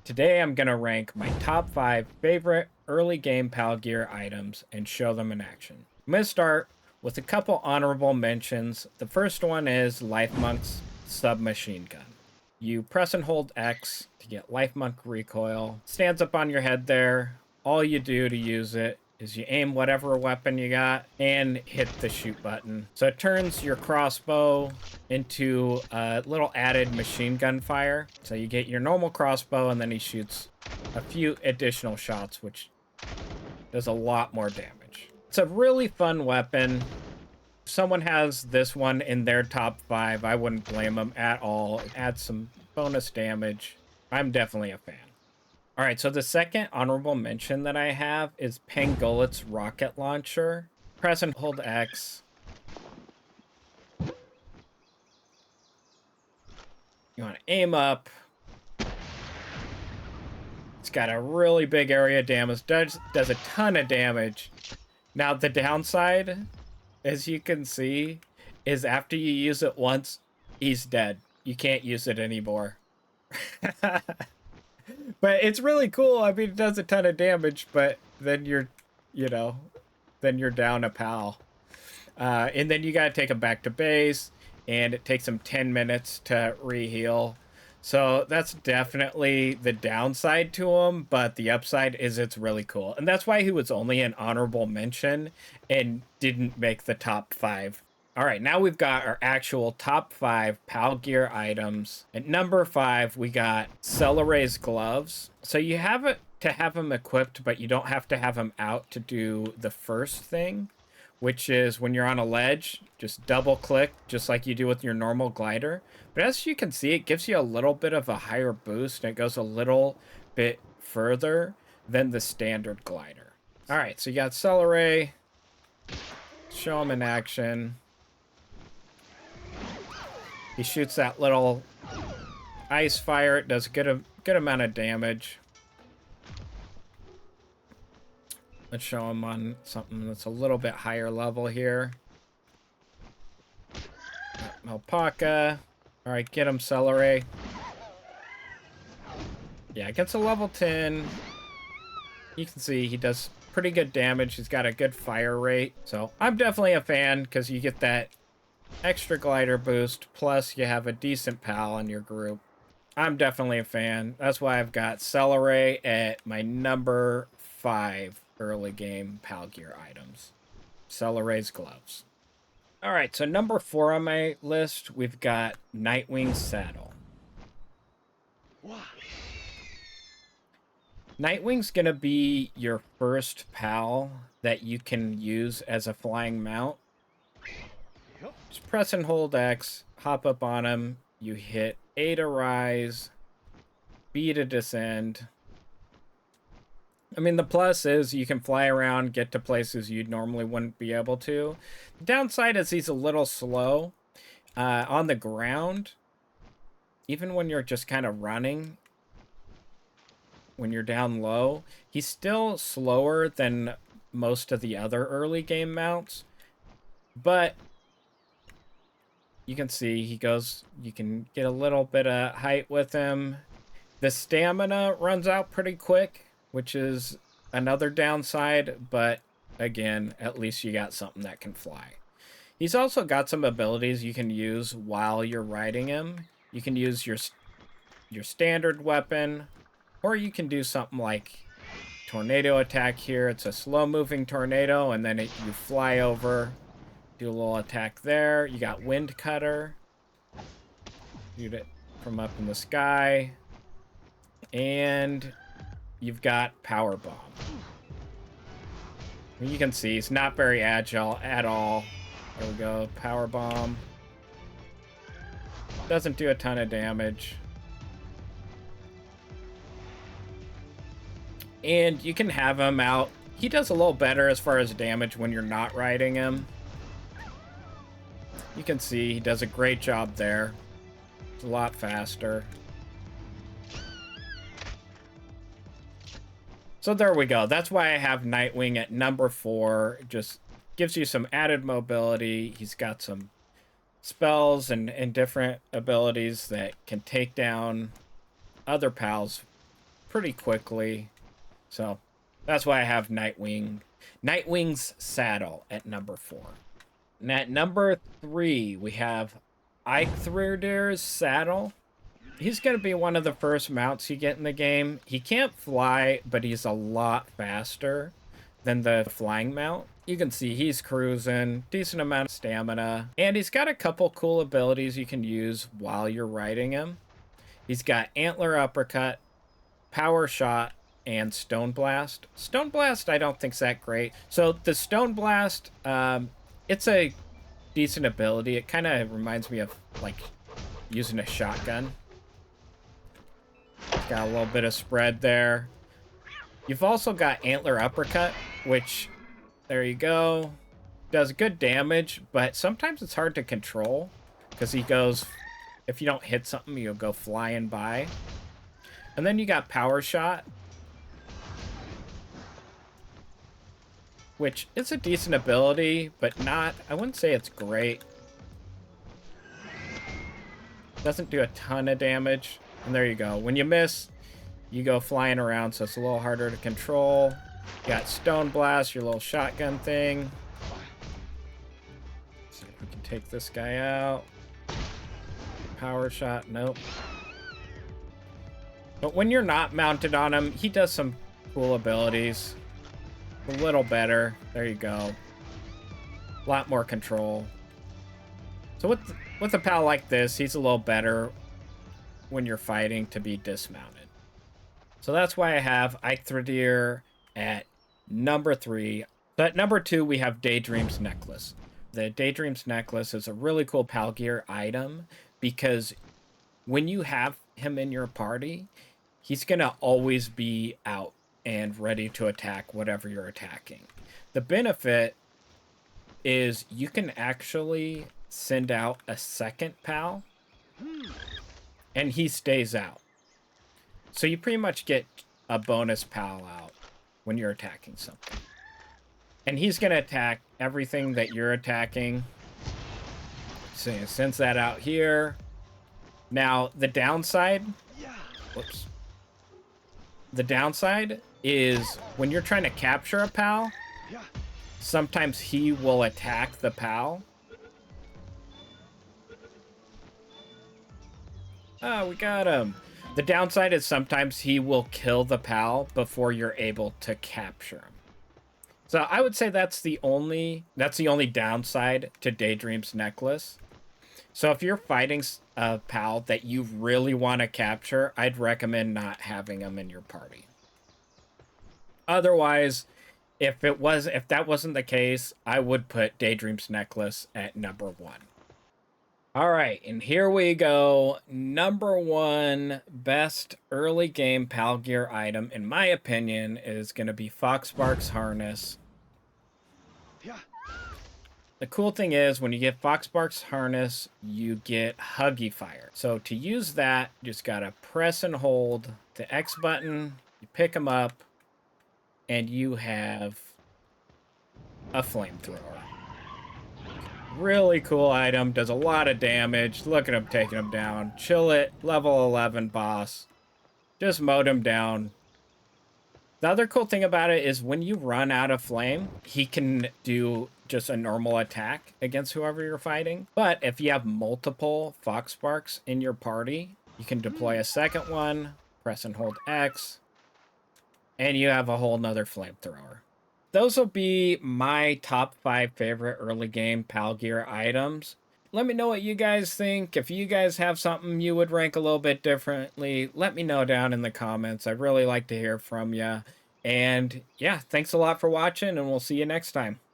Today I'm going to rank my top 5 favorite early game Pal Gear items and show them in action. I'm going to start with a couple honorable mentions. The first one is Life Monk's submachine gun. You press and hold X to get Life Monk recoil. Stands up on your head there. All you do to use it is you aim whatever weapon you got and hit the shoot button. So it turns your crossbow into a little added machine gun fire. So you get your normal crossbow and then he shoots a few additional shots, which does a lot more damage. It's a really fun weapon. If someone has this one in their top 5, I wouldn't blame them at all. It adds some bonus damage. I'm definitely a fan. All right, so the second honorable mention that I have is Pangolit's rocket launcher. Press and hold X. You want to aim up. It's got a really big area of damage. Does a ton of damage. Now, the downside, as you can see, is after you use it once, he's dead. You can't use it anymore. But it's really cool. I mean, it does a ton of damage, but then you're down a pal. And then you got to take him back to base, and it takes him 10 minutes to re-heal. So that's definitely the downside to him, but the upside is it's really cool. And that's why he was only an honorable mention and didn't make the top 5. All right, now we've got our actual top 5 Pal Gear items. At number 5, we got Celaray's gloves. So you have it to have them equipped, but you don't have to have them out to do the first thing, which is when you're on a ledge, just double click, just like you do with your normal glider. But as you can see, it gives you a little bit of a higher boost, and it goes a little bit further than the standard glider. All right, so you got Celaray. Show him in action. He shoots that little ice fire. It does a good amount of damage. Let's show him on something that's a little bit higher level here. Alpaca. All right, get him, Celaray. Yeah, against a level 10, you can see he does pretty good damage. He's got a good fire rate. So I'm definitely a fan because you get that extra glider boost, plus you have a decent pal in your group. I'm definitely a fan. That's why I've got Celaray at my number 5 early game Pal Gear items. Celaray's gloves. All right, so number 4 on my list, we've got Nitewing Saddle. Nitewing's gonna be your first pal that you can use as a flying mount. Just press and hold X, hop up on him, you hit A to rise, B to descend. I mean, the plus is you can fly around, get to places you normally wouldn't be able to. The downside is he's a little slow. On the ground, even when you're just kind of running, when you're down low, he's still slower than most of the other early game mounts. But you can see he goes, you can get a little bit of height with him. The stamina runs out pretty quick, which is another downside, but again, at least you got something that can fly. He's also got some abilities you can use while you're riding him. You can use your standard weapon, or you can do something like tornado attack here. It's a slow-moving tornado, and then you fly over, do a little attack there. You got wind cutter. Shoot it from up in the sky. And you've got power bomb. You can see he's not very agile at all. There we go, power bomb. Doesn't do a ton of damage. And you can have him out. He does a little better as far as damage when you're not riding him. You can see he does a great job there. It's a lot faster. So there we go. That's why I have Nitewing at number 4. It just gives you some added mobility. He's got some spells and different abilities that can take down other pals pretty quickly. So that's why I have Nitewing's Saddle at number 4. And at number 3, we have Eikthyrdeer's Saddle. He's going to be one of the first mounts you get in the game. He can't fly, but he's a lot faster than the flying mount. You can see he's cruising, decent amount of stamina, and he's got a couple cool abilities you can use while you're riding him. He's got Antler Uppercut, Power Shot, and Stone Blast. Stone Blast I don't think's that great. So the Stone Blast, it's a decent ability. It kind of reminds me of like using a shotgun. Got a little bit of spread there. You've also got Antler Uppercut, which, there you go, does good damage, but sometimes it's hard to control because he goes, if you don't hit something, you'll go flying by. And then you got Power Shot, which is a decent ability, but not, I wouldn't say it's great. Doesn't do a ton of damage. And there you go. When you miss, you go flying around, so it's a little harder to control. You got Stone Blast, your little shotgun thing. See if we can take this guy out. Power Shot, nope. But when you're not mounted on him, he does some cool abilities. A little better. There you go. A lot more control. So with a pal like this, he's a little better when you're fighting to be dismounted. So that's why I have Eikthyrdeer at number 3. So at number 2, we have Daedream's Necklace. The Daedream's Necklace is a really cool pal gear item because when you have him in your party, he's gonna always be out and ready to attack whatever you're attacking. The benefit is you can actually send out a second pal and he stays out. So you pretty much get a bonus pal out when you're attacking something. And he's going to attack everything that you're attacking. So it sends that out here. Now, the downside... Whoops. The downside is when you're trying to capture a pal, sometimes he will attack the pal. Oh, we got him. The downside is sometimes he will kill the pal before you're able to capture him. So I would say that's the only downside to Daedream's Necklace. So if you're fighting a pal that you really want to capture, I'd recommend not having him in your party. Otherwise, if that wasn't the case, I would put Daedream's Necklace at number 1. All right, and here we go. Number 1 best early game pal gear item, in my opinion, is going to be Foxparks Harness. The cool thing is when you get Foxparks Harness, you get Huggy Fire. So to use that, you just got to press and hold the X button, you pick them up, and you have a flamethrower. Really cool item, does a lot of damage. Look at him taking him down. Chill it, level 11 boss. Just mowed him down. The other cool thing about it is when you run out of flame, he can do just a normal attack against whoever you're fighting. But if you have multiple Foxparks in your party, you can deploy a second one, press and hold X, and you have a whole nother flamethrower. Those will be my top 5 favorite early game pal gear items. Let me know what you guys think. If you guys have something you would rank a little bit differently, let me know down in the comments. I'd really like to hear from you. And yeah, thanks a lot for watching, and we'll see you next time.